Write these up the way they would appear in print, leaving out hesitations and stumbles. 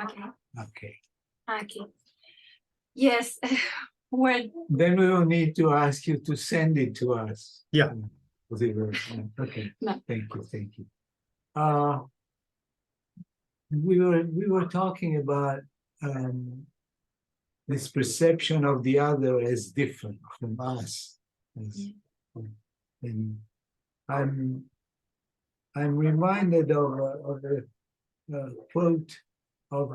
Okay. Okay. Okay. Yes. Well, Then we will need to ask you to send it to us. Yeah. Okay. No. Thank you. Thank you. We were talking about this perception of the other as different from us. And I'm reminded of a quote of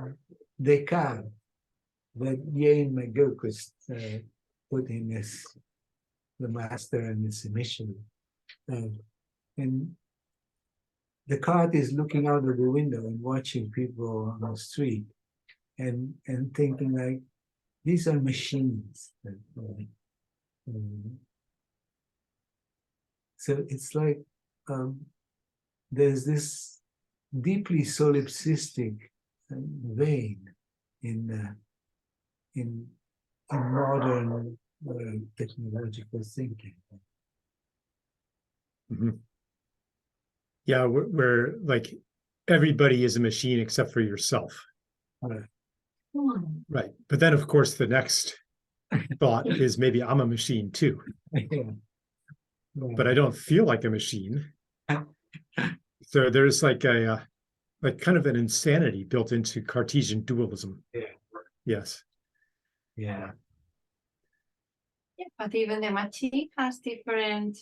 Descartes that Ian McGilchrist put in as the master and his initially. And Descartes is looking out of the window and watching people on the street and thinking like, these are machines. So it's like there's this deeply solipsistic vein in modern technological thinking. Mm-hmm. Yeah, where like everybody is a machine except for yourself. Right. But then, of course, the next thought is maybe I'm a machine too. But I don't feel like a machine. So there's like kind of an insanity built into Cartesian dualism. Yeah. Yes. Yeah. Yeah, but even the machine has different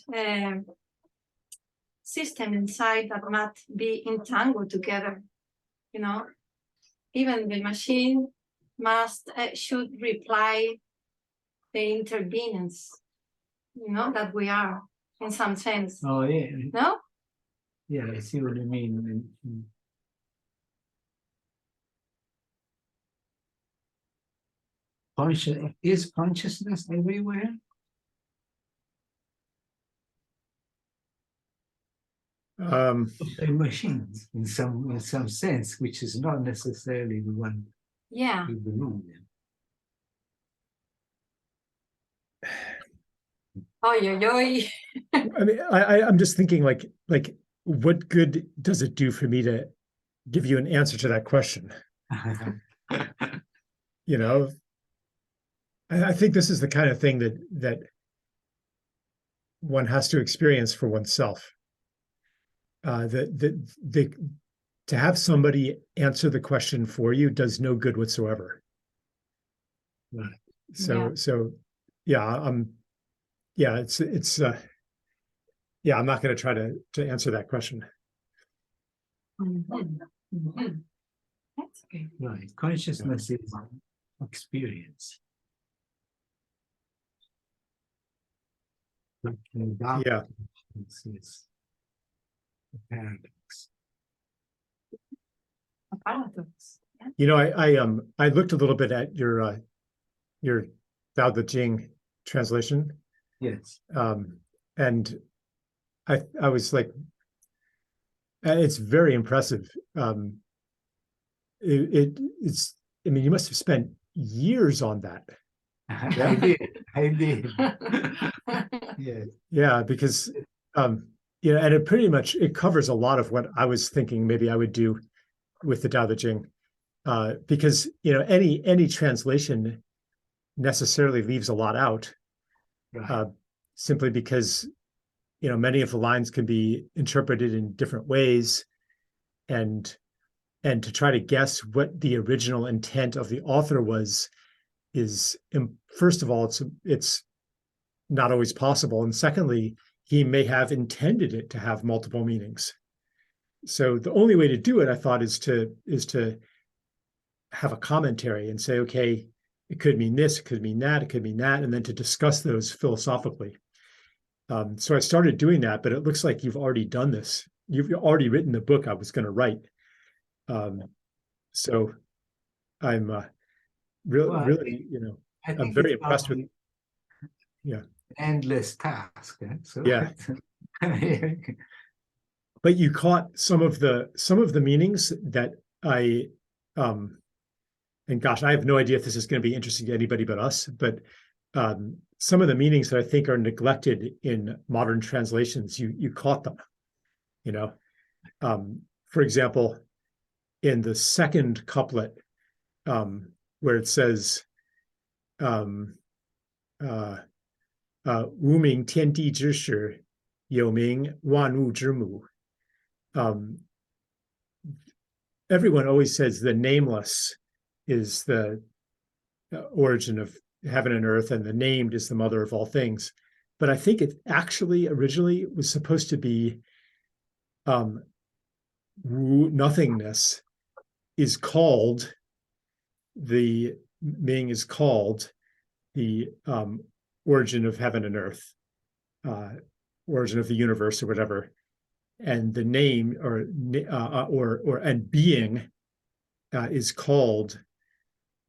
system inside that must be entangled together. You know, even the machine should reply the intervenence, that we are in some sense. Oh yeah. No? Yeah, I see what you mean. Is consciousness everywhere? Machines in some sense, which is not necessarily the one we believe in. Oh, I mean, I'm just thinking like what good does it do for me to give you an answer to that question? I think this is the kind of thing that one has to experience for oneself. To have somebody answer the question for you does no good whatsoever. Right. I'm not going to try to answer that question. That's good. Right. Consciousness is experience. Yeah. It's a paradox. A paradox. I looked a little bit at your Tao Te Ching translation. Yes. And I was like, it's very impressive. It's, I mean, you must have spent years on that. I did. Yeah. Yeah, because and it covers a lot of what I was thinking maybe I would do with the Tao Te Ching. Because any translation necessarily leaves a lot out. Right. Simply because many of the lines can be interpreted in different ways, and to try to guess what the original intent of the author was is, first of all, it's not always possible, and secondly, he may have intended it to have multiple meanings. So the only way to do it, I thought, is to have a commentary and say, okay, it could mean this, it could mean that, it could mean that, and then to discuss those philosophically. So I started doing that, but it looks like you've already done this. You've already written the book I was going to write. So I'm really, I'm very impressed with. Yeah. Endless task. So yeah. But you caught some of the meanings that I, and gosh, I have no idea if this is going to be interesting to anybody but us, but some of the meanings that I think are neglected in modern translations, you caught them. For example, in the second couplet, where it says, 无名天地之始，有名万物之母. Everyone always says the nameless is the origin of heaven and earth, and the named is the mother of all things. But I think it actually originally was supposed to be nothingness is called the Ming is called the origin of heaven and earth, origin of the universe or whatever, and the name or and being is called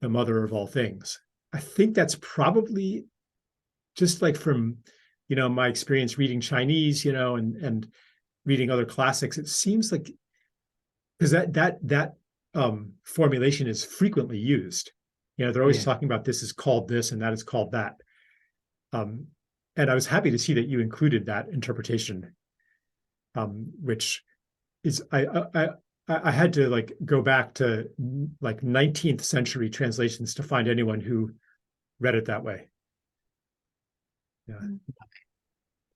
the mother of all things. I think that's probably just like from my experience reading Chinese, and reading other classics. It seems like because that formulation is frequently used. They're always talking about this is called this and that is called that. And I was happy to see that you included that interpretation, which is I had to like go back to like 19th century translations to find anyone who read it that way. Yeah.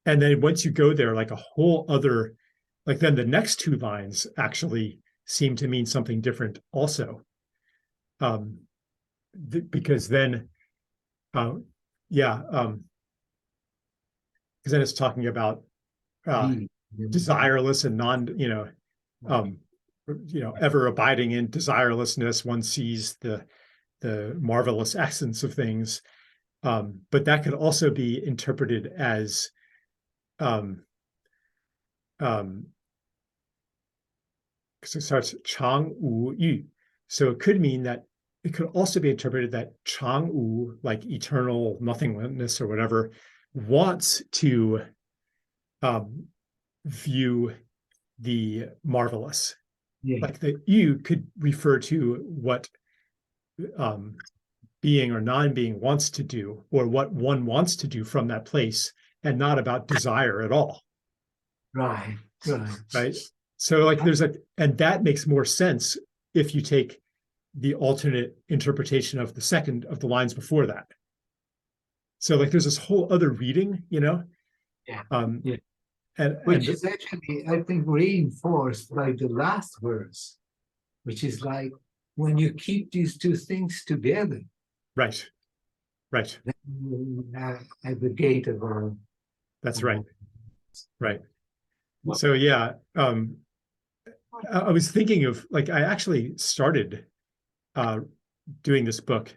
And then once you go there, like a whole other, like then the next two lines actually seem to mean something different also. Because then, because then it's talking about desireless and ever abiding in desirelessness. One sees the marvelous essence of things, but that could also be interpreted as because it starts Chang Wu Yu, so it could mean that it could also be interpreted that Chang Wu, like eternal nothingness or whatever, wants to view the marvelous. Like the Yu could refer to what being or non-being wants to do, or what one wants to do from that place, and not about desire at all. Right. So like and that makes more sense if you take the alternate interpretation of the second of the lines before that. So like there's this whole other reading, and which is actually, I think, reinforced by the last verse, which is like when you keep these two things together. Right. Then you have at the gate of our. That's right. Right. So yeah, I was thinking of like I actually started doing this book,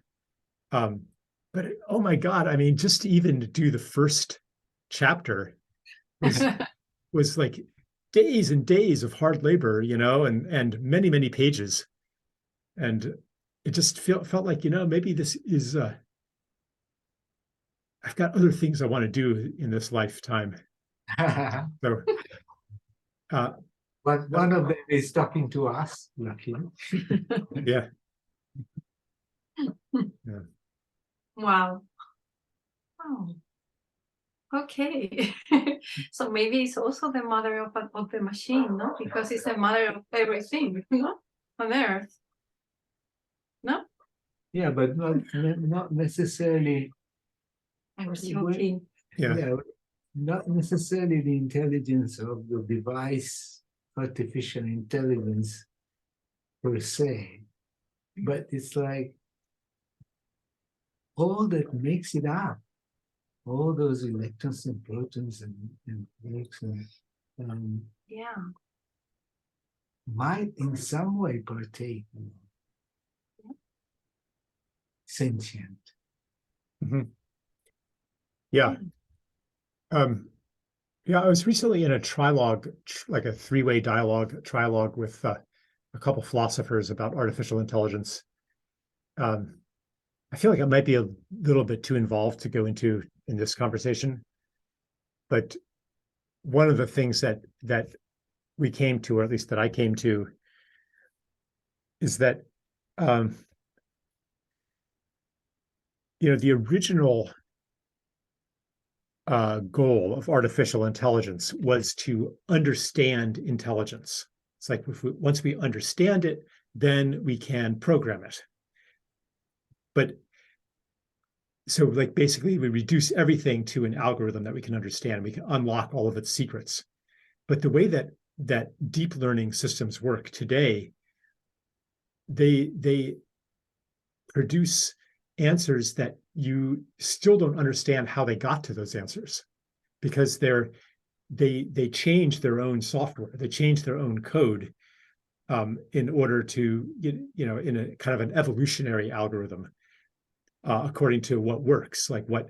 but oh my God, I mean, just to even do the first chapter was like days and days of hard labor, and many pages, and it just felt like maybe this is I've got other things I want to do in this lifetime. So, but one of them is talking to us, luckily. Yeah. Wow. Oh. Okay. So maybe it's also the mother of the machine, no? Because it's the mother of everything, on earth. No? Yeah, but not necessarily. I was joking. Yeah, not necessarily the intelligence of the device, artificial intelligence per se, but it's like all that makes it up, all those electrons and protons and quarks and might in some way partake in sentient. Mm-hmm. Yeah. I was recently in a trilogue, like a three-way trilogue with a couple philosophers about artificial intelligence. I feel like it might be a little bit too involved to go into in this conversation, but one of the things that we came to, or at least that I came to, is that the original goal of artificial intelligence was to understand intelligence. It's like once we understand it, then we can program it. but so like basically we reduce everything to an algorithm that we can understand. We can unlock all of its secrets. But the way that deep learning systems work today, they produce answers that you still don't understand how they got to those answers, because they change their own software, they change their own code in order to, in a kind of an evolutionary algorithm, according to what works, like what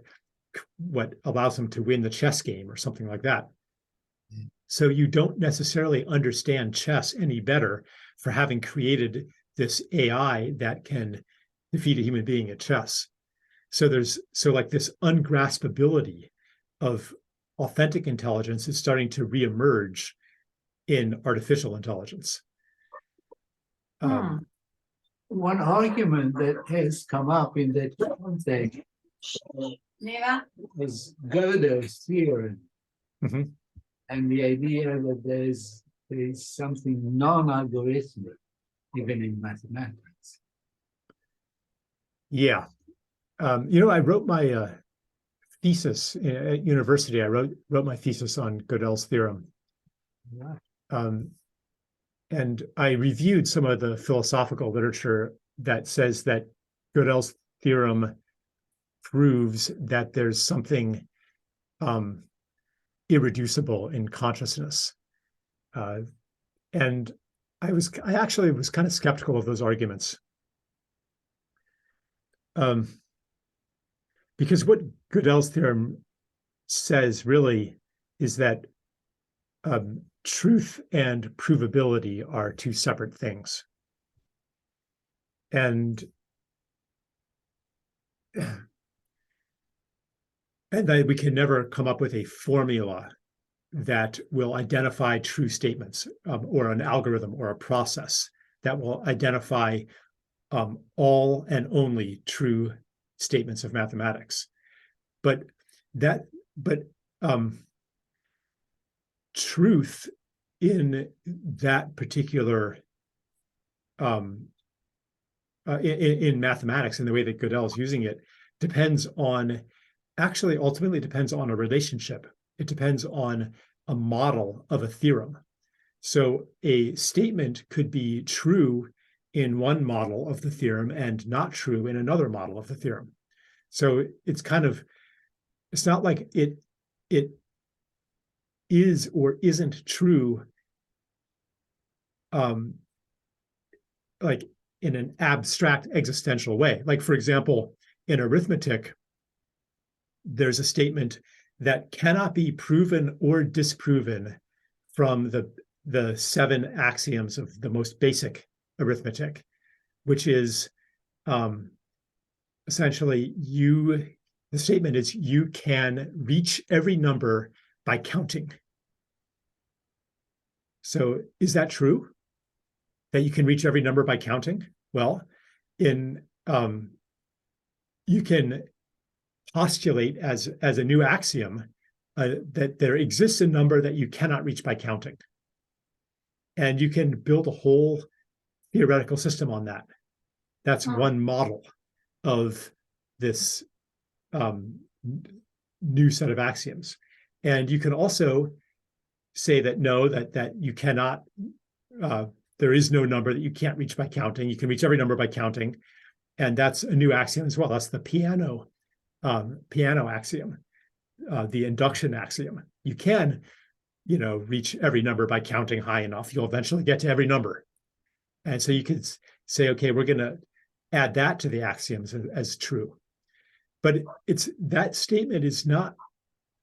allows them to win the chess game or something like that. So you don't necessarily understand chess any better for having created this AI that can defeat a human being at chess. So like this ungraspability of authentic intelligence is starting to reemerge in artificial intelligence. One argument that has come up in that context is Gödel's theorem, and the idea that there's something non-algorithmic even in mathematics. Yeah, I wrote my thesis at university. I wrote my thesis on Gödel's theorem. Right. And I reviewed some of the philosophical literature that says that Gödel's theorem proves that there's something irreducible in consciousness. And I actually was kind of skeptical of those arguments. Because what Gödel's theorem says really is that truth and provability are two separate things. And that we can never come up with a formula that will identify true statements, or an algorithm or a process that will identify all and only true statements of mathematics. But truth in that particular in mathematics, in the way that Gödel is using it, ultimately depends on a relationship. It depends on a model of a theorem. So a statement could be true in one model of the theorem and not true in another model of the theorem. So it's not like it is or isn't true like in an abstract existential way. Like, for example, in arithmetic, there's a statement that cannot be proven or disproven from the 7 axioms of the most basic arithmetic, which is essentially the statement is you can reach every number by counting. So is that true? That you can reach every number by counting? Well, you can postulate as a new axiom that there exists a number that you cannot reach by counting. And you can build a whole theoretical system on that. That's one model of this new set of axioms. And you can also say that no, that you cannot, there is no number that you can't reach by counting. You can reach every number by counting. And that's a new axiom as well. That's the piano axiom, the induction axiom. You can, reach every number by counting high enough. You'll eventually get to every number. And so you could say, okay, we're going to add that to the axioms as true. But that statement is not,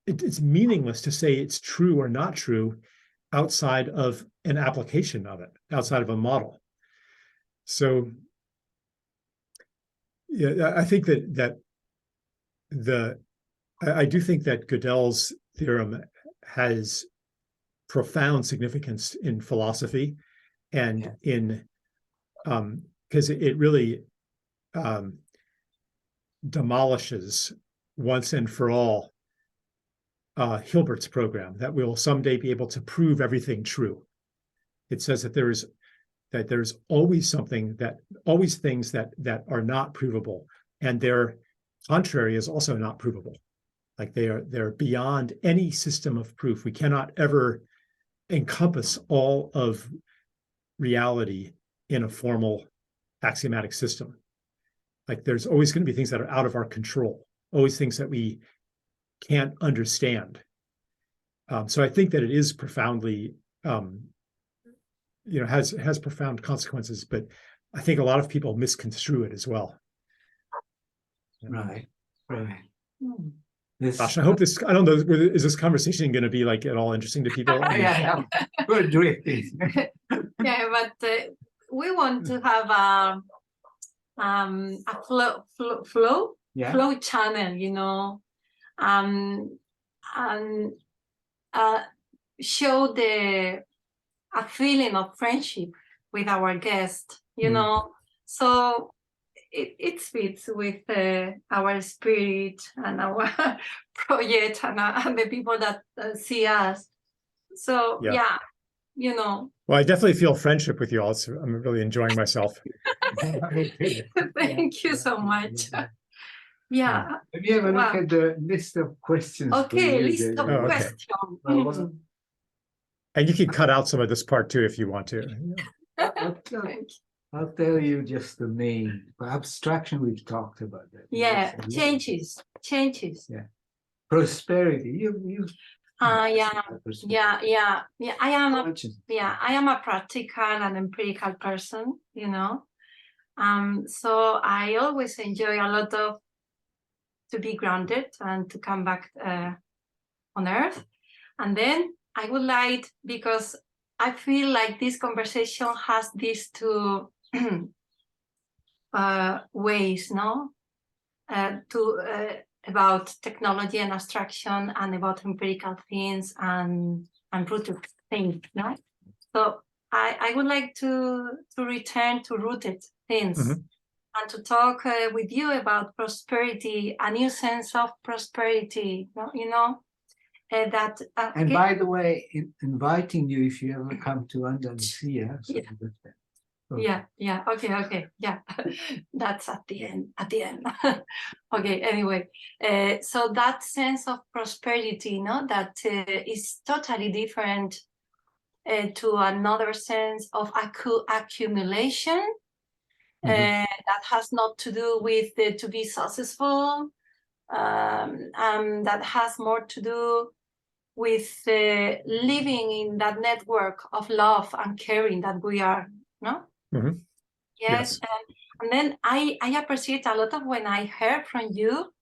it's meaningless to say it's true or not true outside of an application of it, outside of a model. So yeah, I think I do think that Gödel's theorem has profound significance in philosophy and in because it really demolishes once and for all Hilbert's program that we'll someday be able to prove everything true. It says that there's always things that are not provable, and their contrary is also not provable. Like they're beyond any system of proof. We cannot ever encompass all of reality in a formal axiomatic system. Like there's always going to be things that are out of our control, always things that we can't understand. So I think that it is profoundly, has profound consequences, but I think a lot of people misconstrue it as well. Right. Hmm. Gosh, I hope this, I don't know, is this conversation going to be like at all interesting to people? I mean, Yeah, we're drifting. Yeah, but we want to have a flow channel, and show a feeling of friendship with our guest, so it fits with our spirit and our project and the people that see us. So Yeah. Well, I definitely feel friendship with you all. I'm really enjoying myself. thank you so much. Yeah. Let me have a look Wow. at the list of questions. Okay, list of okay. questions. Well, And you can cut out some of this part too, if you want to. I'll tell you just the main. For abstraction, we've talked about that. Yeah, Yes. changes. Yeah. Prosperity. You Yeah. I am Consciousness. I am a practical and empirical person, so I always enjoy a lot of to be grounded and to come back on earth. And then I would like, because I feel like this conversation has these two ways, about technology and abstraction, and about empirical things and rooted things, So I would like to return to rooted things. Mm-hmm. And to talk with you about prosperity, a new sense of prosperity, that. And by the way, inviting you if you ever come to Andalusia. So Yeah. Okay. Yeah, that's at the end. Okay. Anyway, so that sense of prosperity, that is totally different to another sense of accumulation. That has not to do with to be successful, that has more to do with living in that network of love and caring that we are, no? Mm-hmm. Yes. And then I appreciate a lot of when I heard from you.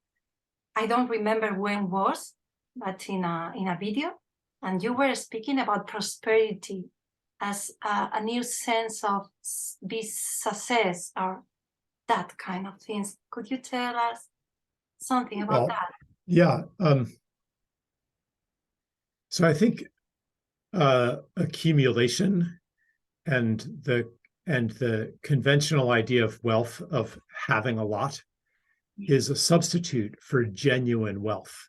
I don't remember when was, but in a video, and you were speaking about prosperity as a new sense of success or that kind of things. Could you tell us something about that? Yeah. So I think accumulation and the conventional idea of wealth, of having a lot, is a substitute for genuine wealth.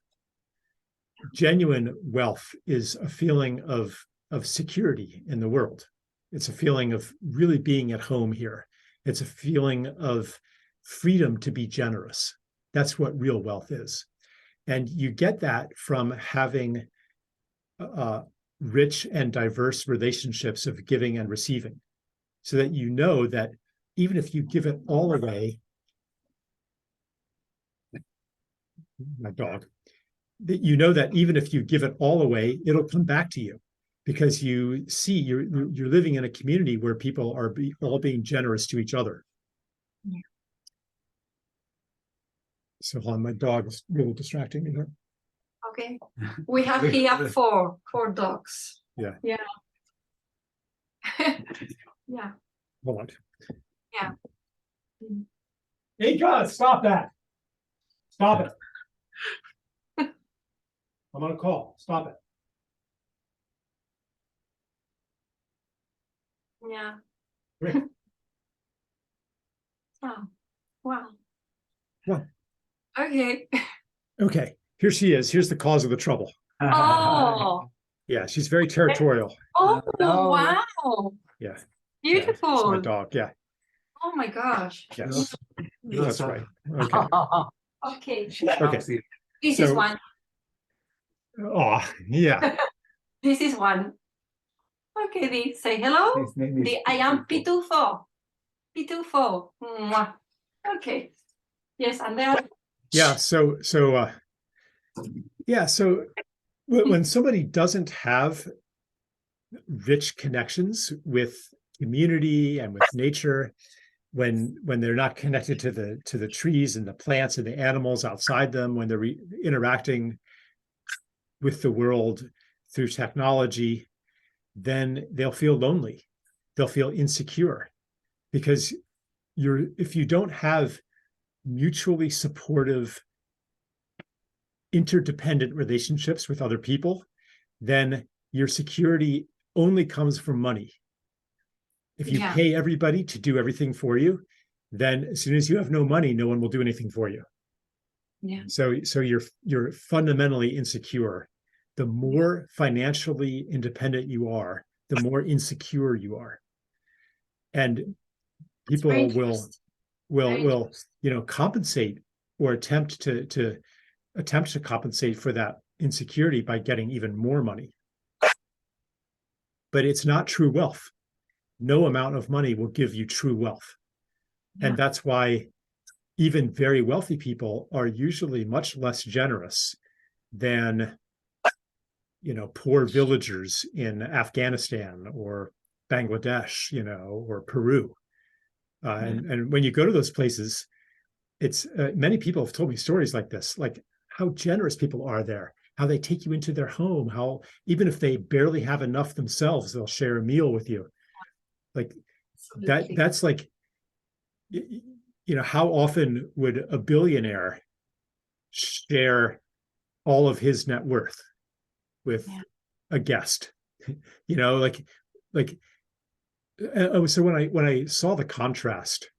Genuine wealth is a feeling of security in the world. It's a feeling of really being at home here. It's a feeling of freedom to be generous. That's what real wealth is. And you get that from having rich and diverse relationships of giving and receiving, so that you know that even if you give it all away, my dog, that you know that even if you give it all away, it'll come back to you, because you see you're living in a community where people are all being generous to each other. Yeah. So hold on, my dog is really distracting me here. Okay. We have here four dogs. Yeah. Yeah. Yeah. Hold on. Yeah. Hey, God, stop that. Stop it. I'm on a call. Stop it. Yeah. Rick. Oh, wow. What? Okay. Okay, here she is. Here's the cause of the trouble. Oh. Yeah, she's very territorial. Oh, No. wow. Yeah. Beautiful. Yeah, it's my dog. Yeah. Oh my gosh. Yes. That's right. Okay. Okay, Okay. this is So- one. Oh, yeah. This is one. Okay, Dee, say hello. His name is Dee, I am Pitufo. Pitufo. Mwah. Okay. Yes, and there. Yeah. So when somebody doesn't have rich connections with community and with nature, when they're not connected to the trees and the plants and the animals outside them, when they're interacting with the world through technology, then they'll feel lonely. They'll feel insecure because if you don't have mutually supportive, interdependent relationships with other people, then your security only comes from money. If you pay everybody to do everything for you, then as soon as you have no money, no one will do anything for you. Yeah. So you're fundamentally insecure. The more financially independent you are, the more insecure you are. And people will compensate or attempt to compensate for that insecurity by getting even more money. But it's not true wealth. No amount of money will give you true wealth. And that's why even very wealthy people are usually much less generous than poor villagers in Afghanistan or Bangladesh, or Peru. And when you go to those places, it's many people have told me stories like this, like how generous people are there, how they take you into their home, how even if they barely have enough themselves, they'll share a meal with you. Like that's like, how often would a billionaire share all of his net worth with a guest? So when I saw the contrast,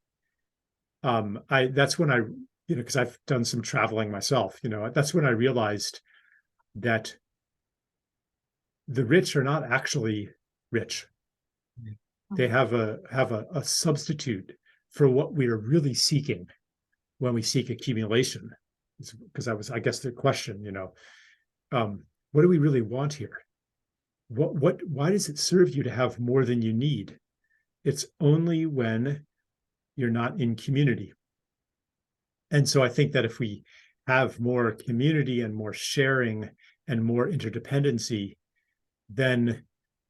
that's when I, because I've done some traveling myself, that's when I realized that the rich are not actually rich. They have a substitute for what we are really seeking when we seek accumulation. Because I guess the question, what do we really want here? Why does it serve you to have more than you need? It's only when you're not in community. And so I think that if we have more community and more sharing and more interdependency, then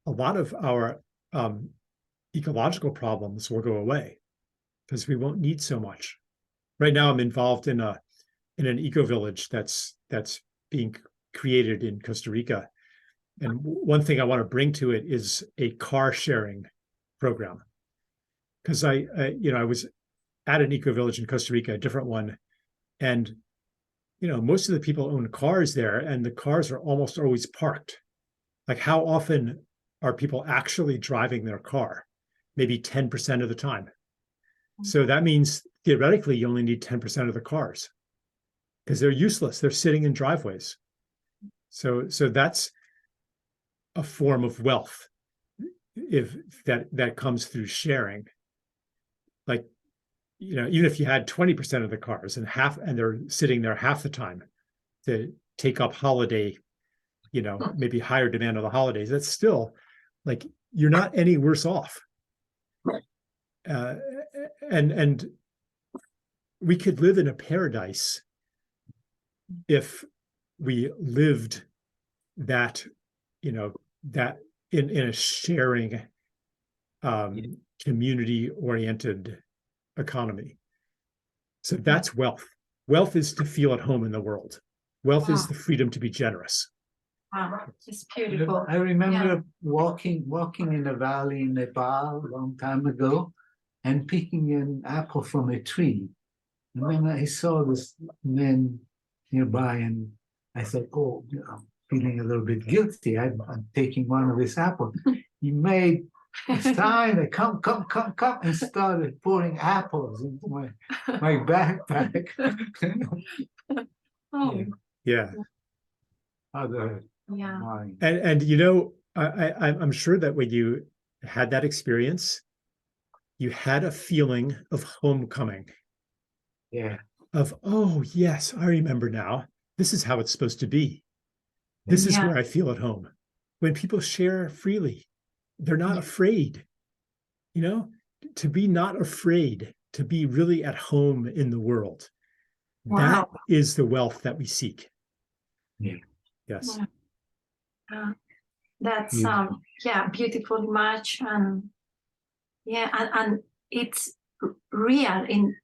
a lot of our ecological problems will go away because we won't need so much. Right now, I'm involved in an eco-village that's being created in Costa Rica. And one thing I want to bring to it is a car sharing program. Because I was at an eco-village in Costa Rica, a different one, and most of the people own cars there, and the cars are almost always parked. Like, how often are people actually driving their car? Maybe 10% of the time. So that means theoretically you only need 10% of the cars because they're useless. They're sitting in driveways. So that's a form of wealth if that comes through sharing. Like, even if you had 20% of the cars and they're sitting there half the time to take up holiday, maybe higher demand on the holidays, that's still like, you're not any worse off. And we could live in a paradise if we lived that, that in a sharing, community-oriented economy. So that's wealth. Wealth is to feel at home in the world. Wealth is the freedom to be generous. It's beautiful. I remember walking in a valley in Nepal a long time ago and picking an apple from a tree. And then I saw this man nearby and I thought, oh, feeling a little bit guilty. I'm taking one of his apples. He made a sign, come, and started pouring apples into my backpack. Yeah. Other Yeah. wine. And I'm sure that when you had that experience, you had a feeling of homecoming. Yeah. of, oh, yes, I remember now. This is how it's supposed to be. This is Yeah. where I feel at home. When people share freely, they're not Yeah. afraid, you know, to be not afraid, to be really at home in the world. That Wow. is the wealth that we seek. Yeah. Yes. Yeah. That's Yeah. yeah, beautiful image, and yeah, and it's real in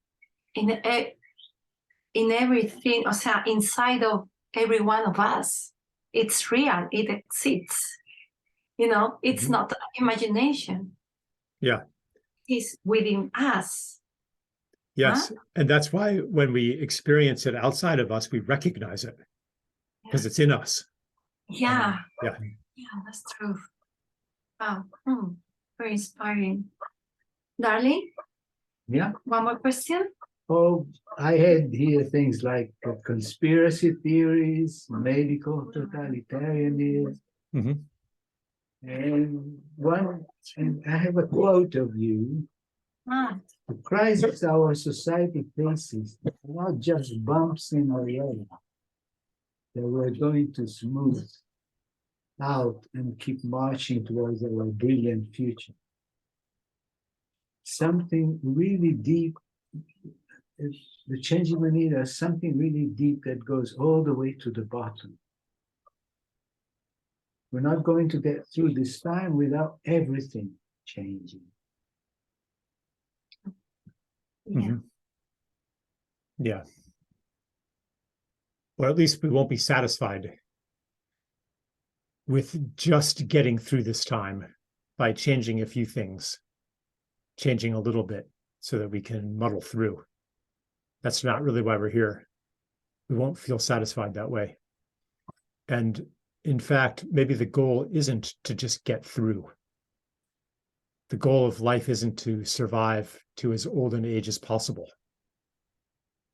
everything, o sea, inside of every one of us. It's real, it exists. You know, it's Mhm. not imagination. Yeah. It's within us. Yes. Huh? And that's why when we experience it outside of us, we recognize it because it's in us. Yeah, Yeah. yeah, that's true. Wow. Very inspiring. Darling, Yeah. one more question? Oh, I had here things like conspiracy theories, medical totalitarianism, Mhm. and I have a quote of you. Ah, The crisis our society faces are not just bumps in the road that we're going to smooth out and keep marching towards our brilliant future. Something really deep, the changing we need is something really deep that goes all the way to the bottom. We're not going to get through this time without everything changing. yeah. Mhm. Yeah. Or at least we won't be satisfied with just getting through this time by changing a few things, changing a little bit so that we can muddle through. That's not really why we're here. We won't feel satisfied that way. And in fact, maybe the goal isn't to just get through. The goal of life isn't to survive to as old an age as possible.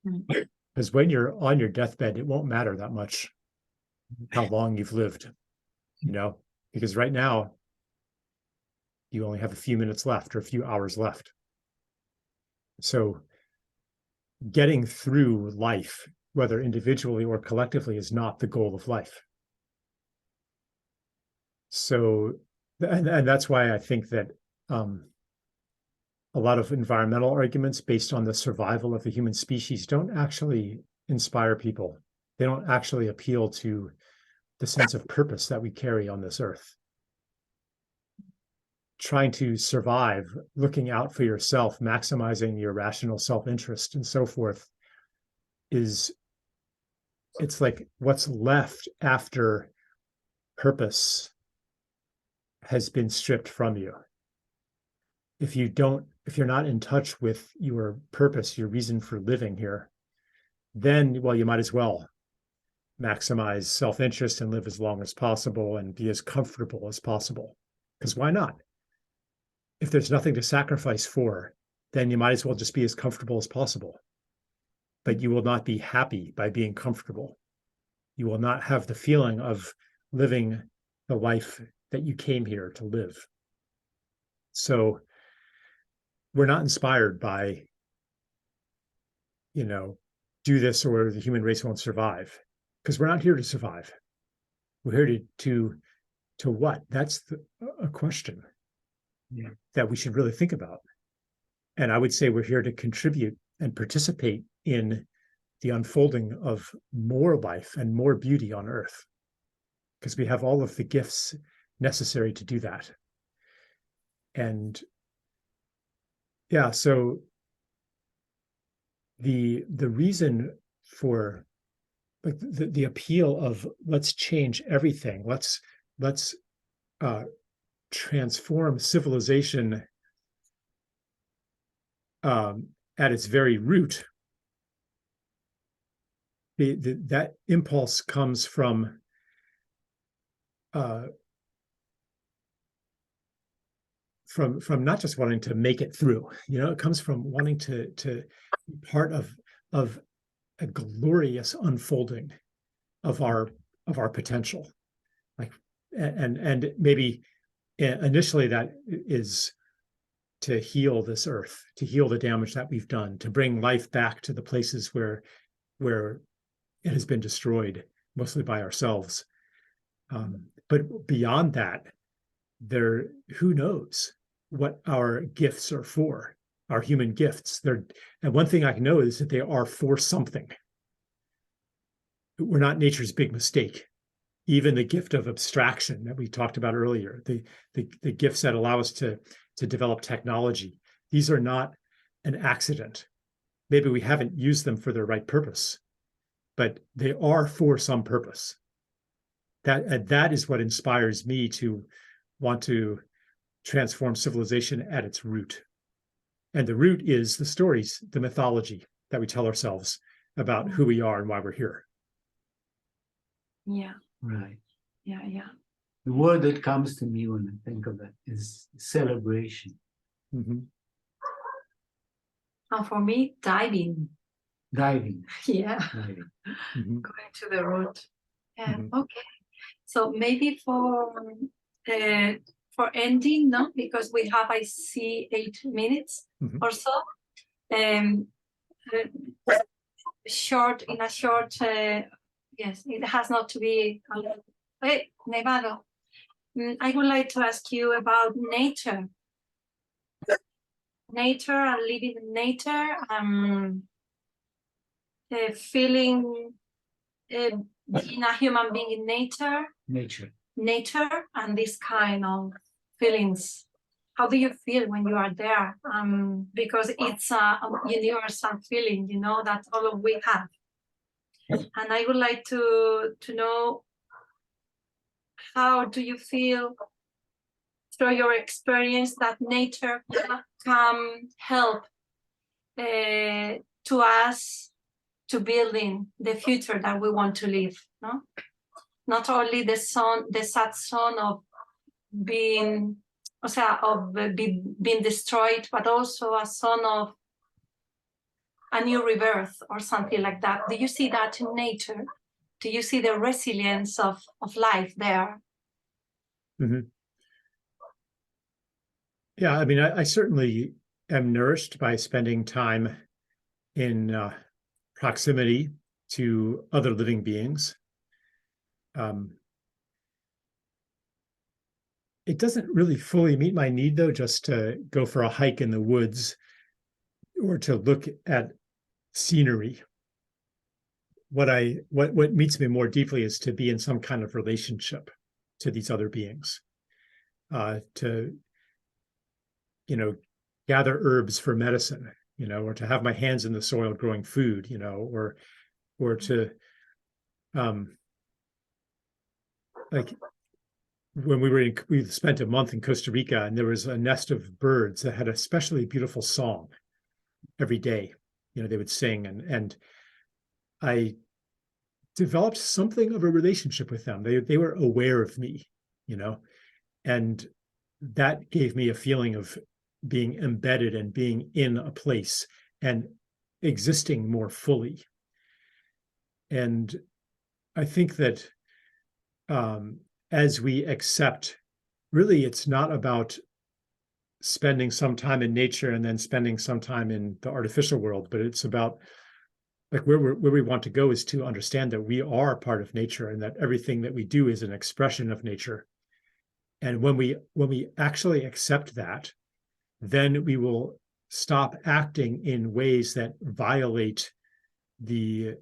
Mm. Because when you're on your deathbed, it won't matter that much how long you've lived, you know, because right now you only have a few minutes left or a few hours left. So getting through life, whether individually or collectively, is not the goal of life. So, and that's why I think that a lot of environmental arguments based on the survival of the human species don't actually inspire people. They don't actually appeal to the sense of purpose that we carry on this earth. Trying to survive, looking out for yourself, maximizing your rational self-interest and so forth it's like what's left after purpose has been stripped from you. If you're not in touch with your purpose, your reason for living here, then, well, you might as well maximize self-interest and live as long as possible and be as comfortable as possible. Because why not? If there's nothing to sacrifice for, then you might as well just be as comfortable as possible. But you will not be happy by being comfortable. You will not have the feeling of living the life that you came here to live. So we're not inspired by, do this or the human race won't survive, because we're not here to survive. We're here to what? That's a question that we should really think about. And I would say we're here to contribute and participate in the unfolding of more life and more beauty on Earth, because we have all of the gifts necessary to do that. And yeah, so the reason for like the appeal of let's change everything, let's transform civilization at its very root, that impulse comes from not just wanting to make it through. It comes from wanting to be part of a glorious unfolding of our potential. Like, and maybe initially that is to heal this earth, to heal the damage that we've done, to bring life back to the places where it has been destroyed, mostly by ourselves. But beyond that, who knows what our gifts are for, our human gifts. And one thing I know is that they are for something. We're not nature's big mistake. Even the gift of abstraction that we talked about earlier, the gifts that allow us to develop technology, these are not an accident. Maybe we haven't used them for the right purpose, but they are for some purpose. That is what inspires me to want to transform civilization at its root. And the root is the stories, the mythology that we tell ourselves about who we are and why we're here. Yeah. Right. Yeah. Yeah. The word that comes to me when I think of it is celebration. Mm-hmm. And for me, diving. Diving. Yeah. Diving. Mm-hmm. Going to the root. Yeah. Mhm. Okay. So maybe for ending, no, because we have, I see, 8 minutes Mhm. or so. Short, yes, it has not to be a lot. Hey, Nevado, I would like to ask you about nature. Nature and living in nature, feeling being a human being in nature, and this kind of feelings. How do you feel when you are there? Because it's a universal feeling, that all of we have. And I would like to know, how do you feel through your experience that nature can help to us to building the future that we want to live, no? Not only the sad son of being destroyed, but also a son of a new rebirth or something like that. Do you see that in nature? Do you see the resilience of life there? Mm-hmm. Yeah, I mean, I certainly am nourished by spending time in proximity to other living beings. It doesn't really fully meet my need, though, just to go for a hike in the woods or to look at scenery. What meets me more deeply is to be in some kind of relationship to these other beings, to gather herbs for medicine, or to have my hands in the soil growing food, or to like when we spent a month in Costa Rica, and there was a nest of birds that had a especially beautiful song every day. They would sing, and I developed something of a relationship with them. They were aware of me, and that gave me a feeling of being embedded and being in a place and existing more fully. And I think that as we accept, really, it's not about spending some time in nature and then spending some time in the artificial world, but it's about like where we want to go is to understand that we are part of nature and that everything that we do is an expression of nature. And when we actually accept that, then we will stop acting in ways that violate the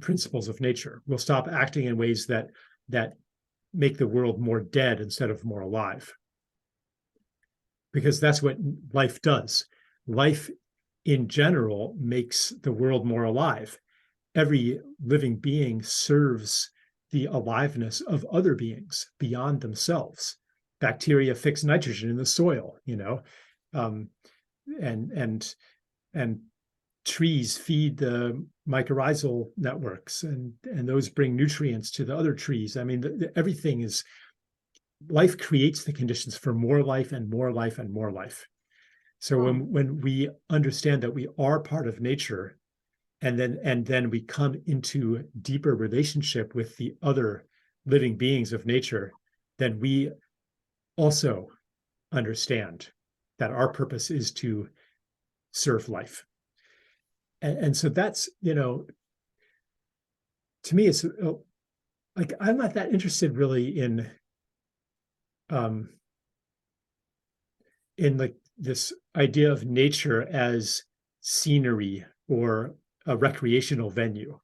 principles of nature. We'll stop acting in ways that make the world more dead instead of more alive. Because that's what life does. Life in general makes the world more alive. Every living being serves the aliveness of other beings beyond themselves. Bacteria fix nitrogen in the soil, and trees feed the mycorrhizal networks, and those bring nutrients to the other trees. I mean, everything is, life creates the conditions for more life and more life and more life. So when we understand that we are part of nature, and then we come into deeper relationship with the other living beings of nature, then we also understand that our purpose is to serve life. And so that's, to me, it's like, I'm not that interested really in like this idea of nature as scenery or a recreational venue.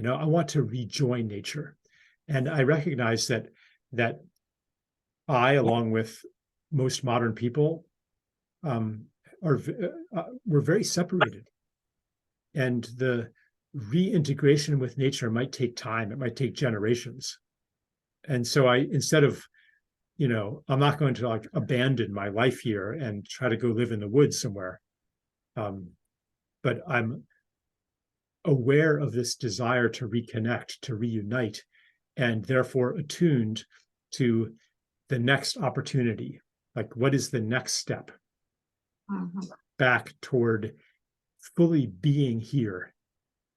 I want to rejoin nature. And I recognize that I, along with most modern people, we're very separated. And the reintegration with nature might take time. It might take generations. And so instead of, I'm not going to like abandon my life here and try to go live in the woods somewhere. But I'm aware of this desire to reconnect, to reunite, and therefore attuned to the next opportunity. Like, what is the next step back toward fully being here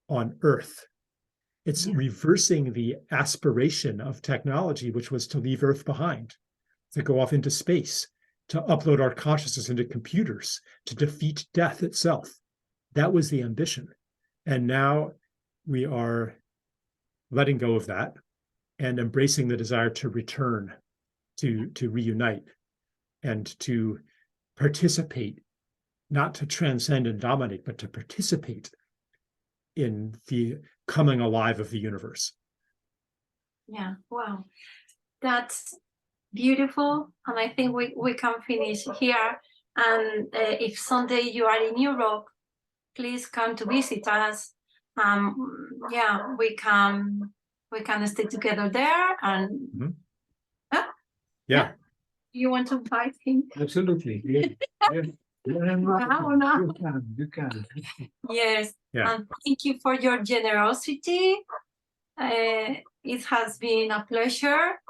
on Earth? It's reversing the aspiration of technology, which was to leave Earth behind, to go off into space, to upload our consciousness into computers, to defeat death itself. That was the ambition. And now we are letting go of that and embracing the desire to return, to reunite, and to participate, not to transcend and dominate, but to participate in the coming alive of the universe. Yeah, wow. That's beautiful. And I think we can finish here. And if someday you are in Europe, please come to visit us. Yeah, we can stay together there. And Yeah. You want to invite him? Absolutely. Yeah. No. You can. Yes. Yeah. And thank you for your generosity. It has been a pleasure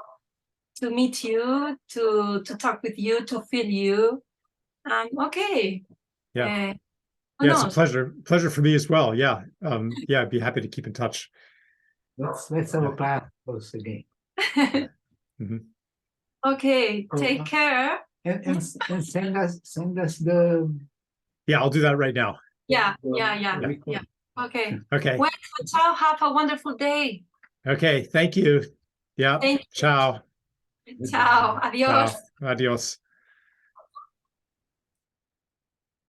to meet you, to talk with you, to feel you. Okay. Yeah. Who It's a knows? pleasure for me as well. Yeah. I'd be happy to keep in touch. Let's have a path close again. Okay, take care. And send us the. Yeah, I'll do that right now. Yeah. Okay. Well, ciao. Have a wonderful day. Okay. Thank you. Yeah. Thank you. Ciao. Ciao. Adios. Ciao. Adios.